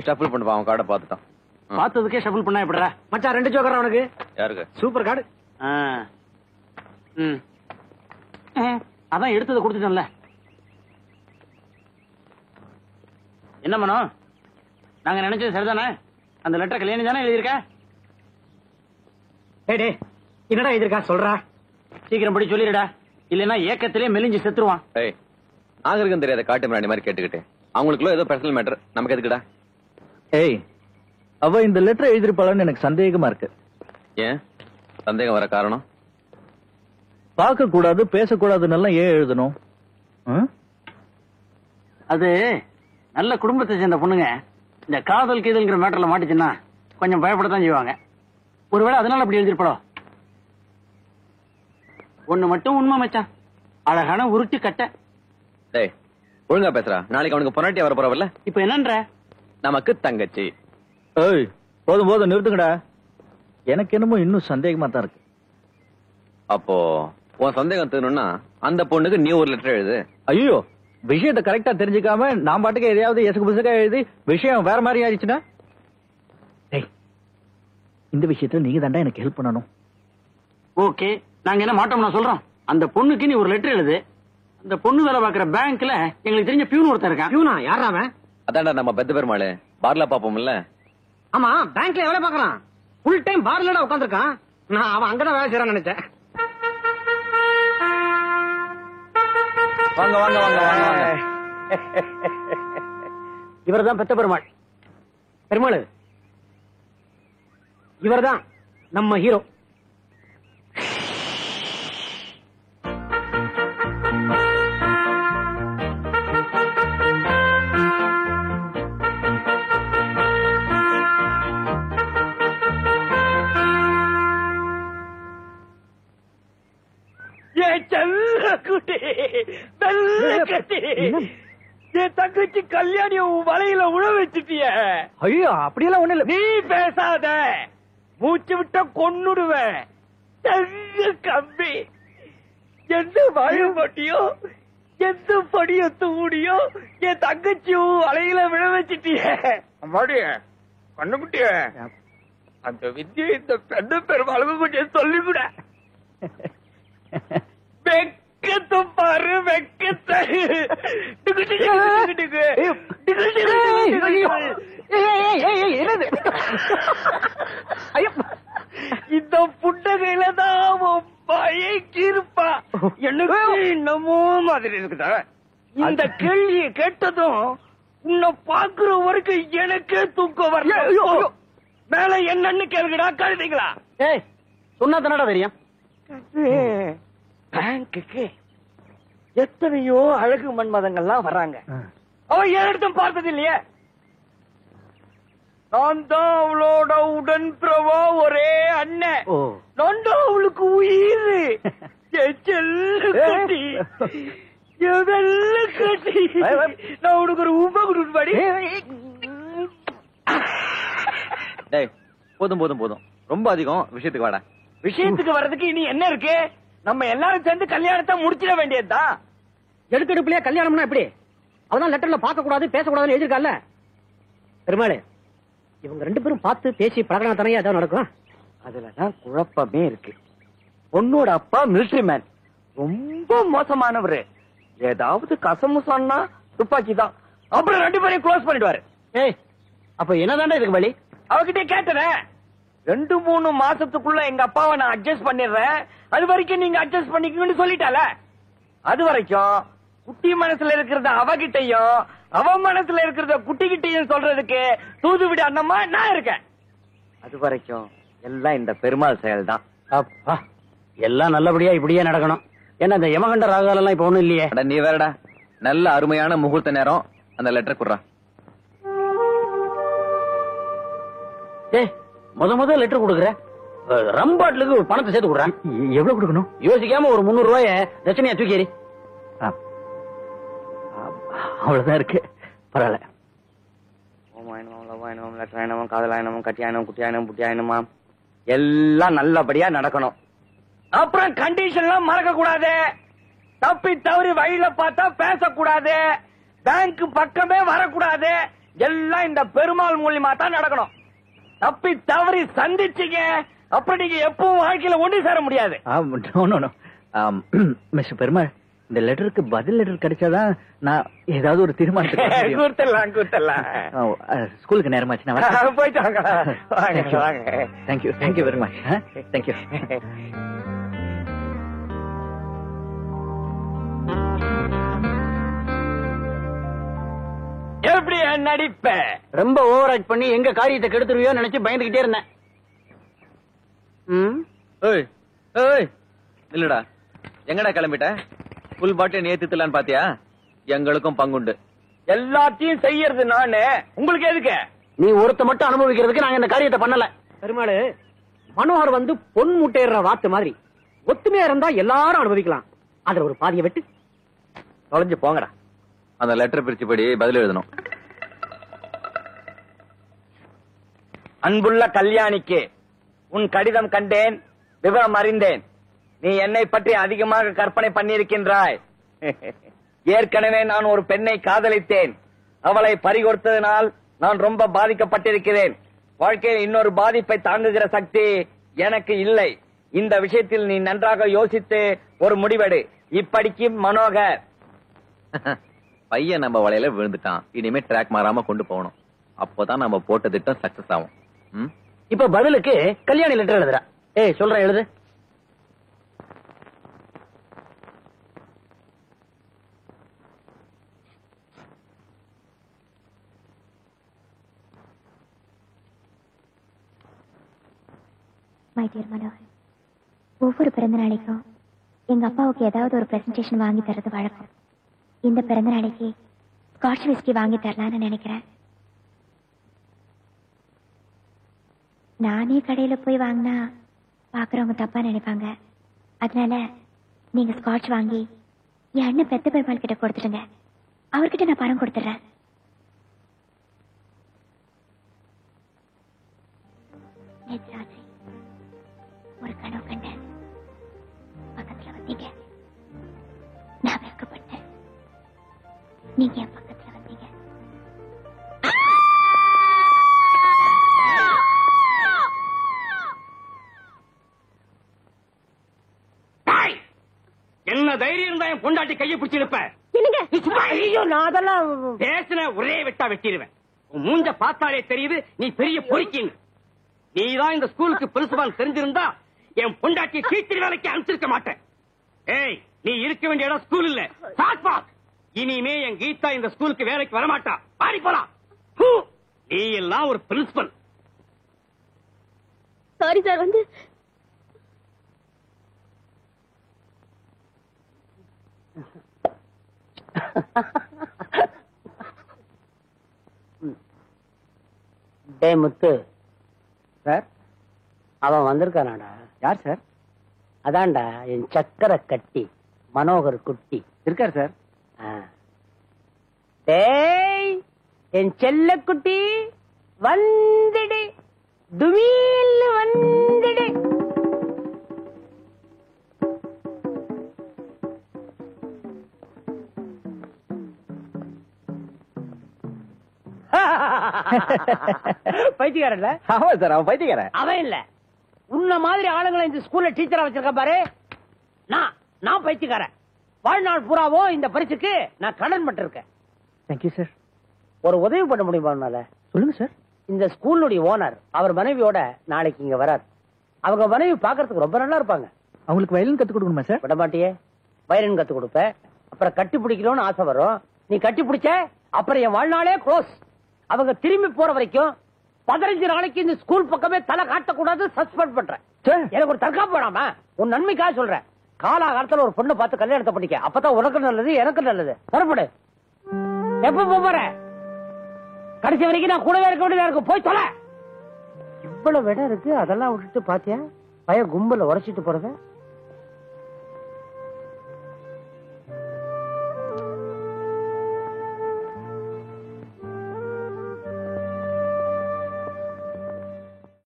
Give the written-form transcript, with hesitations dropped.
Shuffle பண்ணுவான், அவன் கார்டை பார்த்துட்டான். பார்த்ததுக்கே ஷஃபிள் பண்ணா எப்படிடா மச்சான்? 2 ஜோக்கர் அவனுக்கு. யாருக்கு? Super card. அதான் எடுத்ததை கொடுத்துட்டோம்ல. என்ன மனோ, நாங்க நினைச்சது சரிதானே? அந்த லெட்டர் கல்யாணி தானே எழுதியிருக்க? டே என்னடா எழுதியிருக்கா சொல்றா, சீக்கிரம் படி சொல்லிடுடா, இல்லன்னா ஏக்கத்திலே மெலிஞ்சு செத்துருவான். நாகரிகம் தெரியாத காட்டு மிராண்டி மாதிரி கேட்டுக்கிட்டு அவங்களுக்குள்ள ஏதோ பர்சனல் மேட்டர், நமக்கு எதுக்குடா? ஏய், அவ இந்த லெட்டர் எழுதிருப்பாளன்னு எனக்கு சந்தேகமா இருக்கு. ஏன் சந்தேகம் வர காரணம்? பார்க்க கூடாது பேசக்கூடாதுன்னு ஏன் எழுதணும்? அது நல்ல குடும்பத்தை சேர்ந்த பொண்ணுங்க இந்த காதல் கீதல்ங்கிற மேட்டர்ல மாட்டுச்சுன்னா கொஞ்சம் பயப்படத்தான் செய்வாங்க. ஒருவேளை அதனால அப்படி எழுதிருப்படோ. ஒண்ணு மட்டும் உண்மை மச்சான், அழகான உருட்டு கட்ட. டேய் ஒழுங்கா பேசுறா, நாளைக்கு அவனுக்கு பொன்னாட்டியா வர போறவல்ல. இப்ப என்னன்ற? நமக்கு தங்கச்சி. ஏய் போதும் போதும் நிறுத்துங்கடா, எனக்கு என்னமோ இன்னும் சந்தேகமா தான் இருக்கு. அப்போ உன் சந்தேகம் தீரணும்னா அந்த பொண்ணுக்கு நீ ஒரு லெட்டர் எழுது. ஐயோ, விஷயத்தை கரெக்டா தெரிஞ்சுக்காம நான் பாட்டுக்கு எதையாவது எசுக்கு புசுக்கா எழுதி விஷயம் வேற மாதிரி ஆயிடுச்சுன்னா? இந்த விஷயத்துல நீங்க தாண்டா எனக்கு ஹெல்ப் பண்ணணும். ஓகே, நாங்க என்ன மாட்டோம் நான் சொல்றோம். அந்த பொண்ணுக்கு நீ ஒரு லெட்டர் எழுது. அந்த பொண்ணு வேலை பாக்குற பேங்க்ல எங்களுக்கு தெரிஞ்ச பியூன் ஒருத்தர் இருக்கான். பியூனா யாரா அவன்? அதான்டா நம்ம பெத்த பெருமாளு, பார்ல பாப்போம்ல. ஆமா, பேங்க்ல எவ்வளவு பாக்குறான்? ஃபுல் டைம் பார்லடா உட்காந்துருக்கான். நான் அவன் அங்கதான் வேலை செய்யறான்னு நினைச்சேன். வாங்க வாங்க வாங்க வாங்க வாங்க. இவர்தான் பெத்த பெருமாள். பெருமாள் இவர்தான் நம்ம ஹீரோ. என் தங்கச்சி கல்யாணி வலையில உழ வச்சுட்டிய. ஐயோ அப்படியெல்லாம் ஒண்ணு இல்ல. நீ பேசாத, மூச்சு விட்ட கொன்னுடுவேன். கம்பி எந்த வாழ மாட்டியோ எந்த படிய தூடியோ என் தங்கச்சியும் வலையில விழ வச்சுட்டிய. அம்மாடிய கண்ணுக்குட்டிய, அந்த வித்தியை இந்த பெண்ணு பெருமாளுக்கு கொஞ்சம் சொல்லிவிட. வெக்கத்தை பாரு, வெக்கத்தை. இந்த புண்டகையில தான் பயக்கிருப்பா. எனக்கு என்னமோ மாதிரி இருக்குதா? இந்த கேள்வியை கேட்டதும் உன்னை பாக்குற வரைக்கும் எனக்கே தூக்கம் வரல. மேல என்னன்னு கேளுங்கடா கழுதிங்களா. ஏய் சொன்னா தானடா தெரியும். பேங்குக்கு எத்தனையோ அழகு மன்மதங்கள்லாம் வர்றாங்க. அவன் ஏன் இடத்தும் பார்த்தது இல்லையே. நான் தான் அவளோட உடன் பிரவா, ஒரே அண்ணன். நான் தான் அவளுக்கு உயிர். கட்டி கட்டி நான் உனக்கு ஒரு உப கொடுப்பாடி. போதும் போதும் போதும், ரொம்ப அதிகம். விஷயத்துக்கு வாடா. விஷயத்துக்கு வர்றதுக்கு இனி என்ன இருக்கு? நம்ம எல்லாரும் சேர்ந்து கல்யாணத்தை முடிச்சிட வேண்டியதுதான். எடுக்கெடுப்புலயே கல்யாணம்னா எப்படி? அவதான் லெட்டர்ல பார்க்க கூடாது பேசக்கூடாதுன்னு எழுதிருக்கால. பெருமாளே, இவங்க 2 பேரும் பார்த்து பேசி பழகினா தானே ஏதாவது நடக்கும். அதுலதான் குழப்பமே இருக்கு. பொண்ணோட அப்பா மிலிட்டரி மேன், ரொம்ப மோசமானவரு. ஏதாவது கசமுசான்னா துப்பாக்கி தான். அப்புறம் 2 பேரையும் க்ளோஸ் பண்ணிடுவாரு. ஏய் அப்ப என்னதாண்டா இதுக்கு வழி? அவகிட்ட கேட்டேன். 2-3 மாசத்துக்குள்ள எங்க அப்பாவை நான் அட்ஜஸ்ட் பண்ணிடுறேன், அது வரைக்கும் நீங்க அட்ஜஸ்ட் பண்ணிக்கணும்னு சொல்லிட்டால. அது வரைக்கும் குட்டி மனசுல இருக்கிறத அவகிட்டையும் அவ மனசுல இருக்கிறத குட்டிகிட்டையும் சொல்றதுக்கு தூதுவிட அண்ணம்மா நான் இருக்கேன். அது வரைக்கும் எல்லாம் இந்த பெருமாள் செயல் தான். அப்பா எல்லாம் நல்லபடியா இப்படியே நடக்கணும். ஏன்னா இந்த யமகண்ட ராகால எல்லாம் இப்ப ஒண்ணும் இல்லையே. நீ வேறடா, நல்ல அருமையான முகூர்த்த நேரம். அந்த லெட்டர் குடுறா. ஏய் முத லெட்டர் கொடுக்குற, ரம்பாட்லுக்கு பணத்தை சேர்த்து கொடுறேன். எவ்வளவு கொடுக்கணும்? யோசிக்காம ஒரு 300 ரூபாய தட்சணையா தூக்கி. அவ்வளவுதான் இருக்கு, பரவாயில்ல. காதலாயனமும் கட்டியாயனம் குட்டியாயனம் புட்டியாயனமாம் எல்லாம் நல்லபடியா நடக்கணும். அப்புறம் கண்டிஷன் எல்லாம் மறக்க கூடாது. தப்பி தவறி வழியில பார்த்தா பேசக்கூடாது. பேங்க் பக்கமே வரக்கூடாது. எல்லாம் இந்த பெருமாள் மூலியமா தான் நடக்கணும். தப்பி தவறி சந்திச்சீங்க அப்புறம் நீங்க எப்பவும் வாழ்க்கையில ஒண்ணு சேர முடியாது. மிஸ்டர் பெருமாள், இந்த லெட்டருக்கு பதில் லெட்டர் கிடைச்சாதான் நான் ஏதாவது ஒரு தீர்மானத்துக்கு கூத்தலாம். ஸ்கூலுக்கு நேரமாச்சு, நான் போயிட்டு வாங்க. Thank you very much. தேங்க்யூ. எப்படி நடிப்ப? ரொம்ப ஓவர் ஆக்ட் பண்ணி எங்க காரியத்தை கெடுத்துருவியோ நினைச்சு பயந்துகிட்டே இருந்தேன். இல்லடா, எங்கடா கிளம்பிட்ட? புல் பாட்டில் ஏத்தித்தலான்னு பாத்தியா? எங்களுக்கும் பங்குண்டு. எல்லாத்தையும் செய்யறது நானு, உங்களுக்கு எதுக்கு? நீ ஒருத்த மட்டும் அனுபவிக்கிறதுக்கு நாங்க இந்த காரியத்தை பண்ணல. பெருமாள், மனோகர் வந்து பொன் முட்டையிற வாத்து மாதிரி ஒத்துமையா இருந்தா எல்லாரும் அனுபவிக்கலாம். அதுல ஒரு பாதியை விட்டு தொலைஞ்சு போங்கடா. அந்த லெட்டர் பிரிச்சு படி பதில் எழுதணும். அன்புள்ள கல்யாணிக்கு உன் கடிதம் கண்டேன், விவரம் அறிந்தேன். நீ என்னை பற்றி அதிகமாக கற்பனை பண்ணியிருக்கின்றாய். ஏற்கனவே நான் ஒரு பெண்ணை காதலித்தேன். அவளை பறிகொடுத்ததனால் நான் ரொம்ப பாதிக்கப்பட்டிருக்கிறேன். வாழ்க்கையில் இன்னொரு பாதிப்பை தாங்குகிற சக்தி எனக்கு இல்லை. இந்த விஷயத்தில் நீ நன்றாக யோசித்து ஒரு முடிவெடு. இப்படிக்கு மனோகர். பையன் நம்ம வலையில விழுந்துட்டான். இனிமே ட்ராக் மாறாம கொண்டு போகணும். அப்போதான் நம்ம போட்ட திட்டம் சக்சஸ் ஆகும். இப்ப பதிலுக்கு கல்யாணி லெட்டர் எழுதுறா. ஏய் சொல்றேன், எழுது. மை டியர் மனோகர், ஒவ்வொரு பிறந்த நாளைக்கும் எங்க அப்பாவுக்கு ஏதாவது ஒரு பிரசன்டேஷன் வாங்கி தர்றது வழக்கம். இந்த பிறந்த நாளைக்கு ஸ்காட்ச் விஸ்கி வாங்கி தரலான்னு நினைக்கிறேன். நானே கடையில போய் வாங்கினா பாக்குறவங்க தப்பா நினைப்பாங்க. அதனால நீங்க ஸ்காட்ச் வாங்கி என் அண்ணன் பெத்த பெருமாள் கிட்ட கொடுத்துடுங்க. அவர்கிட்ட நான் பணம் கொடுத்துறேன். ராத்திரி ஒரு கனவு கண்டேன். பக்கத்துல வந்தீங்க. நான் வெட்கப்பட்டேன். நீங்க என் பக்கத்துல வந்தீங்க. என்ன தைரியம் இருந்தா என் பொண்டாட்டி கையை பிடிச்சிருப்ப? ஐயோ, நான் அதெல்லாம் பேசின ஒரே வெட்டா வெட்டிடுவேன். உன் மூஞ்ச பார்த்தாலே தெரியுது நீ பெரிய பொறுக்கிங்க. நீதான் இந்த ஸ்கூலுக்கு பிரின்சிபால் தெரிஞ்சிருந்தா என் பொண்டாட்டியை டீச்சர் வேலைக்கு அனுப்பிச்சிருக்க மாட்டேன். ஏய், நீ இருக்க வேண்டிய இடம் ஸ்கூல் இல்ல, சாக்பாக். இனிமே என் கீதா இந்த ஸ்கூலுக்கு வேலைக்கு வரமாட்டா. பாடி போலாம். நீ எல்லாம் ஒரு பிரின்சிபல். Sorry sir. வந்து டே முத்து சார், அவன் வந்திருக்கானாடா? யார் சார்? அதான்டா என் சக்கரை கட்டி மனோகர் குட்டி இருக்கார் சார். டேய் என் செல்ல குட்டி வந்துடு, துமீல் வந்துடு. பைத்தியக்காரன்ல? ஆமா சார், அவன் பைத்தியக்காரன். அவன் இல்ல, உன்ன மாதிரி ஆளுங்களை இந்த ஸ்கூல்ல டீச்சரா வச்சிருக்க பாரு. நான் பைத்தியக்காரன். வாழ்நாள் பூராவும் இந்த பரிசுக்கு நான் கடன் பட்டிருக்கேன். Thank you sir. ஒரு உதவி பண்ண முடியுமா உன்னால? சொல்லுங்க சார். இந்த ஸ்கூலுடைய ஓனர் அவர் மனைவியோட நாளைக்கு இங்க வரார். அவங்க மனைவி பாக்குறதுக்கு ரொம்ப நல்லா இருப்பாங்க. அவங்களுக்கு வயலின் கத்து கொடுக்கணுமா சார்? விட மாட்டியே. வயலின் கத்து கொடுப்ப, அப்புறம் கட்டி பிடிக்கணும்னு ஆசை வரும். நீ கட்டி பிடிச்ச அப்புறம் என் வாழ்நாளே க்ளோஸ். அவங்க திரும்பி போற வரைக்கும் 15 நாளைக்கு இந்த ஸ்கூல் பக்கமே தலை காட்டக்கூடாது. சஸ்பெண்ட் பண்றேன். எனக்கு ஒரு தற்காப்பு வேணாம, உன் நன்மைக்காக சொல்றேன். காலாகாலத்துல ஒரு பொண்ணை பார்த்து கல்யாணத்தை பண்ணிக்க. அப்பதான் உனக்கு நல்லது, எனக்கு நல்லது. புறப்படு. எப்ப போற? கடைசி வரைக்கும் நான் கூடவே இருக்க வேண்டியதா இருக்கும். போய் தொலை. இவ்வளவு இடம் இருக்கு, அதெல்லாம் விட்டுட்டு பாத்தியா பையன் கும்பல உரைச்சிட்டு போறத.